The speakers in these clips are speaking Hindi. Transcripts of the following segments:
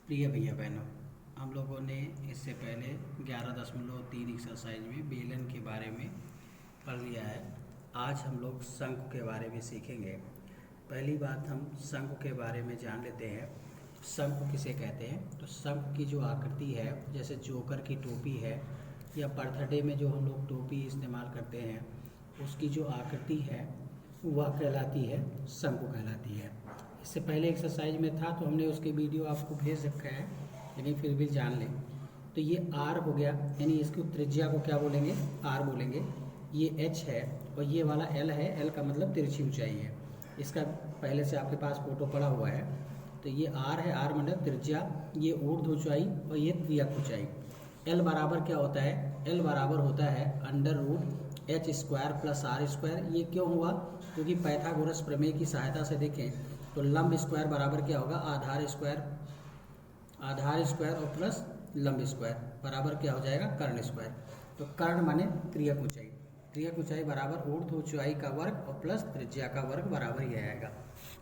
प्रिय भैया बहनों, हम लोगों ने इससे पहले 11.3 एक्सरसाइज में बेलन के बारे में पढ़ लिया है। आज हम लोग शंकु के बारे में सीखेंगे। पहली बात हम शंकु के बारे में जान लेते हैं। शंकु किसे कहते हैं? तो शंकु की जो आकृति है, जैसे जोकर की टोपी है या बर्थडे में जो हम लोग टोपी इस्तेमाल करते हैं, उसकी जो आकृति है वह कहलाती है शंकु कहलाती है। इससे पहले एक्सरसाइज में था तो हमने उसके वीडियो आपको भेज रखा है, लेकिन फिर भी जान लें। तो ये आर हो गया, यानी इसकी त्रिज्या को क्या बोलेंगे? आर बोलेंगे। ये एच है और ये वाला एल है। एल का मतलब तिरछी ऊंचाई है। इसका पहले से आपके पास फोटो पड़ा हुआ है। तो ये आर है, आर मतलब त्रिज्या, ये ऊर्ध्व ऊंचाई और ये त्रियक ऊंचाई। एल बराबर क्या होता है? एल बराबर होता है √h² + r²। ये क्यों हुआ? क्योंकि पाइथागोरस प्रमेय की सहायता से देखें तो लंब स्क्वायर बराबर क्या होगा? आधार स्क्वायर और प्लस लंब स्क्वायर बराबर क्या हो जाएगा? कर्ण स्क्वायर। तो कर्ण माने त्रियक ऊंचाई। त्रियक ऊंचाई बराबर ऊर्ध्व ऊंचाई का वर्ग और प्लस त्रिज्या का वर्ग बराबर ही आएगा।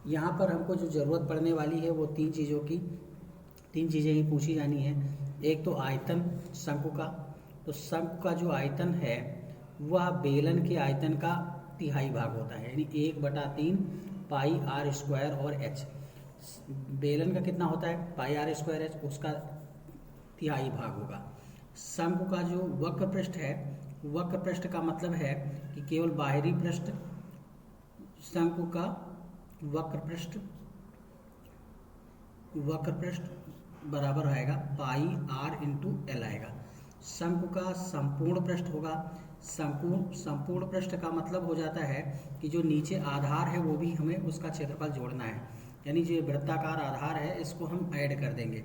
यहाँ पर हमको जो जरूरत पड़ने वाली है वो तीन चीज़ें ही पूछी जानी है। एक तो आयतन शंकु का। तो शंकु का जो आयतन है वह बेलन के आयतन का तिहाई भाग होता है, यानी 1/3 πr² और h। बेलन का कितना होता है? πr² h, उसका तिहाई भाग होगा। शंकु का जो वक्र पृष्ठ है, वक्र पृष्ठ का मतलब है कि केवल बाहरी पृष्ठ। शंकु का वक्र पृष्ठ बराबर आएगा πr×l आएगा। शंकु का संपूर्ण पृष्ठ होगा। संपूर्ण पृष्ठ का मतलब हो जाता है कि जो नीचे आधार है वो भी हमें उसका क्षेत्रफल जोड़ना है, यानी जो वृत्ताकार आधार है इसको हम ऐड कर देंगे।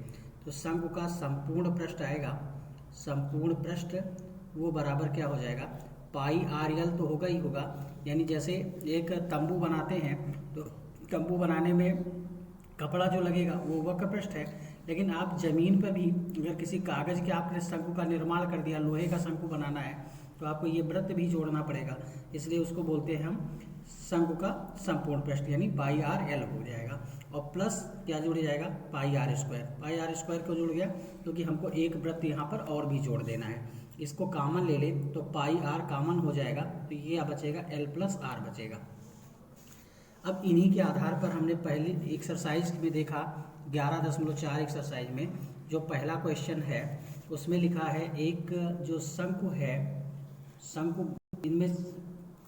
तो शंकु का संपूर्ण पृष्ठ आएगा, संपूर्ण पृष्ठ वो बराबर क्या हो जाएगा? πrl तो होगा ही होगा। यानी जैसे एक तंबू बनाते हैं तो तंबू बनाने में कपड़ा जो लगेगा वो वक्र पृष्ठ है, लेकिन आप जमीन पर भी अगर किसी कागज़ के आपने शंकु का निर्माण कर दिया, लोहे का शंकु बनाना है, तो आपको ये वृत्त भी जोड़ना पड़ेगा। इसलिए उसको बोलते हैं हम शंकु का संपूर्ण पृष्ठ, यानी πrl हो जाएगा। और प्लस क्या जुड़ जाएगा? πr²। को जुड़ गया क्योंकि हमको एक वृत्त यहाँ पर और भी जोड़ देना है। इसको कॉमन ले लें तो πr कॉमन हो जाएगा, तो ये बचेगा l+r बचेगा। अब इन्हीं के आधार पर हमने पहले एक्सरसाइज में देखा 11.4 एक्सरसाइज में जो पहला क्वेश्चन है उसमें लिखा है एक जो शंकु है, शंकु इनमें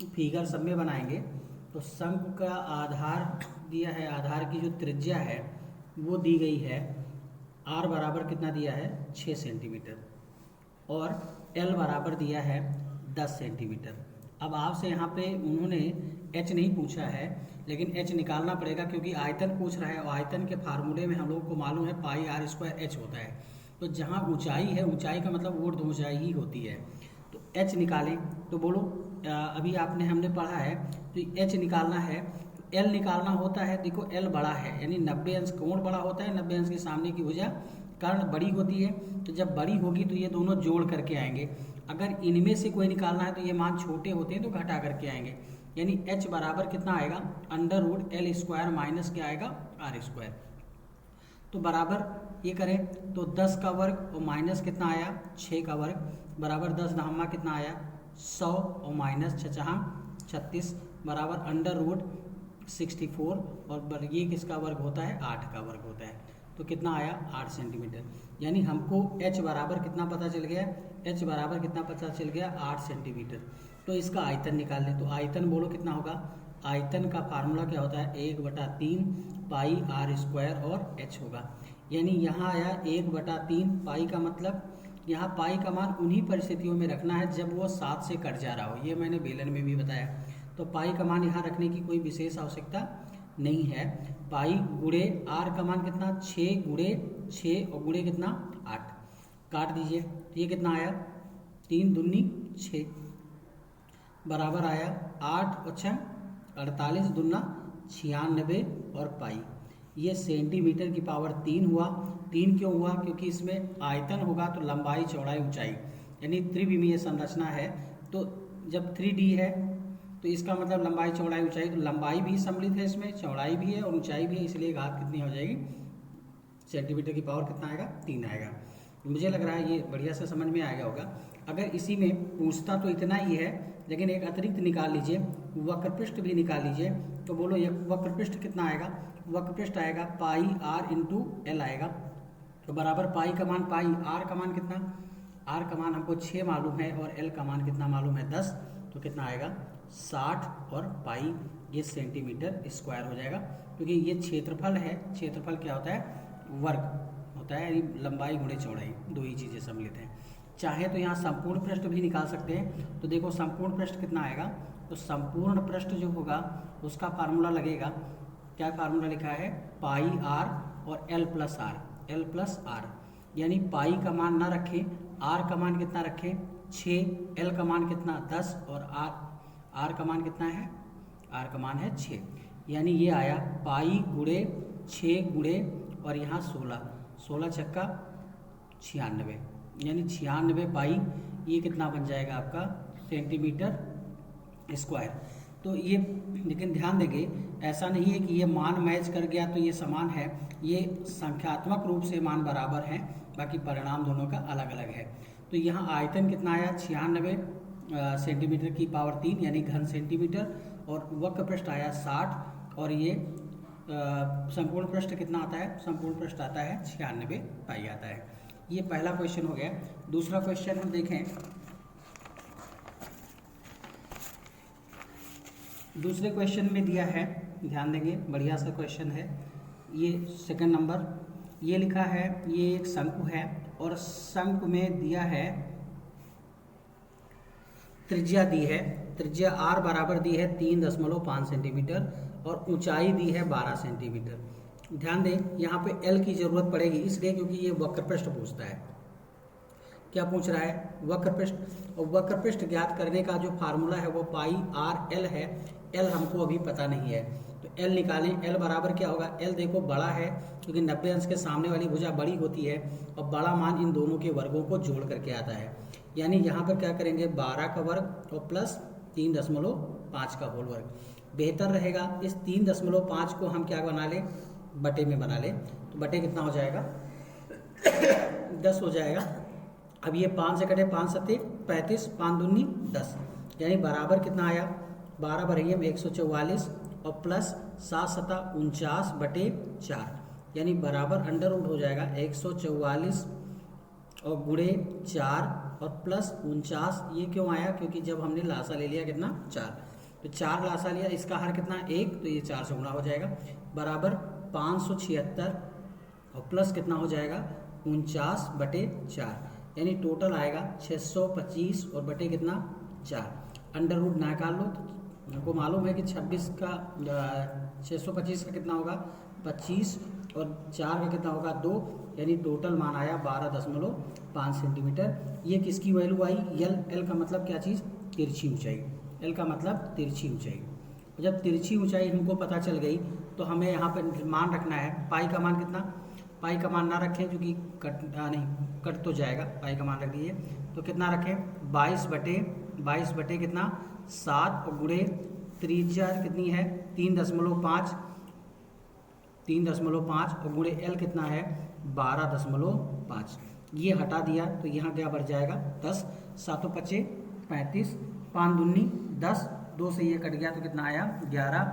फिगर सब में बनाएंगे। तो शंकु का आधार दिया है, आधार की जो त्रिज्या है वो दी गई है, r बराबर कितना दिया है? 6 सेंटीमीटर, और l बराबर दिया है 10 सेंटीमीटर। अब आपसे यहाँ पे उन्होंने h नहीं पूछा है, लेकिन h निकालना पड़ेगा क्योंकि आयतन पूछ रहा है, और आयतन के फार्मूले में हम लोगों को मालूम है πr² h होता है। तो जहाँ ऊंचाई है, ऊंचाई का मतलब ऊर्ध्व ऊंचाई ही होती है। तो h निकालें तो बोलो, अभी हमने पढ़ा है तो h निकालना है तो l निकालना होता है। देखो l बड़ा है, यानी 90 अंश कोण बड़ा होता है, 90 अंश के सामने की भुजा कर्ण बड़ी होती है। तो जब बड़ी होगी तो ये दोनों जोड़ करके आएंगे। अगर इनमें से कोई निकालना है तो ये मान छोटे होते हैं तो घटा करके आएंगे, यानी h बराबर कितना आएगा? √l² माइनस क्या आएगा? r²। तो बराबर ये करें तो 10 का वर्ग और माइनस कितना आया? 6 का वर्ग बराबर 10 धामा कितना आया? 100 और माइनस 6 36 बराबर √64, और ये किसका वर्ग होता है? 8 का वर्ग होता है। तो कितना आया? 8 सेंटीमीटर। यानी हमको h बराबर कितना पता चल गया? h बराबर कितना पता चल गया? 8 सेंटीमीटर। तो इसका आयतन निकाल लें। तो आयतन बोलो कितना होगा? आयतन का फार्मूला क्या होता है? 1/3 πr² और h होगा। यानी यहाँ आया 1/3 पाई का मतलब यहाँ पाई का मान उन्हीं परिस्थितियों में रखना है जब वो 7 से कट जा रहा हो, ये मैंने बेलन में भी बताया। तो पाई का मान यहाँ रखने की कोई विशेष आवश्यकता नहीं है। पाई गुणे आर का मान कितना? 6 और गुणे कितना? 8। काट दीजिए, ये कितना आया? 3 दूनी 6 बराबर आया 8 और 6 48 दूना 96 और पाई। ये सेंटीमीटर की पावर 3 हुआ। 3 क्यों हुआ? क्योंकि इसमें आयतन होगा तो लंबाई चौड़ाई ऊंचाई, यानी त्रिविमीय संरचना है। तो जब 3D है तो इसका मतलब लंबाई चौड़ाई ऊंचाई, तो लंबाई भी सम्मिलित है इसमें, चौड़ाई भी है और ऊंचाई भी है, इसलिए घात कितनी हो जाएगी? सेंटीमीटर की पावर कितना आएगा 3 आएगा। मुझे लग रहा है ये बढ़िया से समझ में आ गया होगा। अगर इसी में पूछता तो इतना ही है, लेकिन एक अतिरिक्त निकाल लीजिए, वक्रपृष्ठ भी निकाल लीजिए। तो बोलो ये वक्रपृष्ठ कितना आएगा, वक्रपृष्ठ आएगा पाई आर इंटू एल आएगा। तो बराबर पाई का मान पाई, आर का मान कितना, आर का मान हमको 6 मालूम है और एल का मान कितना मालूम है 10। तो कितना आएगा 60 और पाई ये सेंटीमीटर स्क्वायर हो जाएगा, क्योंकि ये क्षेत्रफल है। क्षेत्रफल क्या होता है, वर्ग होता है, यानी लंबाई गुणे चौड़ाई, दो ही चीज़ें सम्मिलित हैं। चाहे तो यहाँ संपूर्ण पृष्ठ भी निकाल सकते हैं। तो देखो संपूर्ण पृष्ठ कितना आएगा, तो संपूर्ण पृष्ठ जो होगा उसका फार्मूला लगेगा, क्या फार्मूला लिखा है, पाई आर और L plus R, L plus R, यानी पाई का मान ना रखें, आर का मान कितना रखें 6, एल का मान कितना 10 और आर का मान कितना है, आर का मान है 6, यानी ये आया पाई गुणे 6 गुणे और यहाँ 16 छक्का 96, यानी 96 पाई, ये कितना बन जाएगा आपका सेंटीमीटर स्क्वायर। तो ये लेकिन ध्यान देंगे, ऐसा नहीं है कि ये मान मैच कर गया तो ये समान है, ये संख्यात्मक रूप से मान बराबर हैं, बाकी परिणाम दोनों का अलग अलग है। तो यहाँ आयतन कितना आया 96 सेंटीमीटर की पावर 3 यानी घन सेंटीमीटर, और वक्र पृष्ठ आया 60 और ये संपूर्ण पृष्ठ कितना आता है, संपूर्ण पृष्ठ आता है 96 पाई आता है। ये पहला क्वेश्चन हो गया। दूसरा क्वेश्चन हम देखें, दूसरे क्वेश्चन में दिया है, ध्यान देंगे बढ़िया सा क्वेश्चन है। ये सेकंड नंबर, ये लिखा है, ये एक शंकु है और शंकु में दिया है त्रिज्या दी है, त्रिज्या r बराबर दी है 3.5 सेंटीमीटर और ऊंचाई दी है 12 सेंटीमीटर। ध्यान दें यहाँ पे l की जरूरत पड़ेगी, इसलिए क्योंकि ये वक्रपृष्ठ पूछता है। क्या पूछ रहा है, वक्रपृष्ठ, और वक्रपृष्ठ ज्ञात करने का जो फार्मूला है वो पाई आर एल है। एल हमको अभी पता नहीं है, तो एल निकालें। एल बराबर क्या होगा, एल देखो बड़ा है क्योंकि 90 अंश के सामने वाली भुजा बड़ी होती है और बड़ा मान इन दोनों के वर्गों को जोड़ करके आता है, यानी यहाँ पर क्या करेंगे 12 का वर्ग और प्लस 3.5 का होल वर्ग। बेहतर रहेगा इस 3.5 को हम क्या बना लें, बटे में बना लें। तो बटे कितना हो जाएगा 10 हो जाएगा। अब ये 5 से कटे 5 सत्ते 35, 5 दूनी 10, यानी बराबर कितना आया 12 बराबर 144 और प्लस 7 सता 49 बटे 4, यानी बराबर अंडर रूट हो जाएगा 144 और गुणे 4 और प्लस 49। ये क्यों आया, क्योंकि जब हमने लासा ले लिया कितना 4, तो 4 लासा लिया, इसका हर कितना 1, तो ये 4 से गुणा हो जाएगा, बराबर 576 और प्लस कितना हो जाएगा 49 बटे 4, यानी टोटल आएगा 625 और बटे कितना 4। अंडर रूट ना निकाल लो, तो हमको मालूम है कि 26 का 625 का कितना होगा 25 और 4 का कितना होगा 2, यानी टोटल मान आया 12.5 सेंटीमीटर। ये किसकी वैल्यू आई, एल का मतलब क्या चीज़, तिरछी ऊंचाई, एल का मतलब तिरछी ऊंचाई। जब तिरछी ऊंचाई हमको पता चल गई तो हमें यहाँ पर मान रखना है। पाई का मान कितना, पाई का मान ना रखें क्योंकि कट तो जाएगा, पाई का मान रख दीजिए। तो कितना रखें 22 बटे कितना 7 और गुणे त्रिज्या कितनी है 3.5 और गुणे एल कितना है 12.5। ये हटा दिया तो यहाँ क्या बढ़ जाएगा 10, 7 5 35, 5 दूनी 10, 2 से ये कट गया तो कितना आया 11,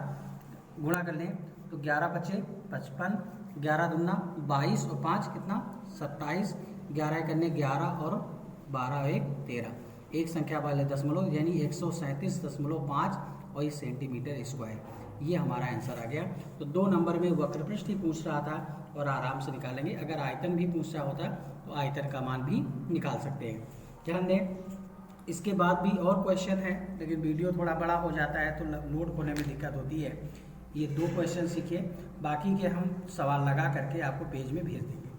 गुणा कर लें तो 11 5 55, 11 दूना 22 और 5 कितना 27, 11 करने 11 और 12 1 13, एक संख्या वाले दशमलव यानी 137.5 और ये सेंटीमीटर स्क्वायर। ये हमारा आंसर आ गया। तो 2 नंबर में वक्रपृष्ठ ही पूछ रहा था और आराम से निकालेंगे। अगर आयतन भी पूछ रहा होता तो आयतन का मान भी निकाल सकते हैं। ध्यान दें, इसके बाद भी और क्वेश्चन है, लेकिन वीडियो थोड़ा बड़ा हो जाता है तो लोड होने में दिक्कत होती है। ये 2 क्वेश्चन सीखिए, बाकी के हम सवाल लगा करके आपको पेज में भेज देंगे।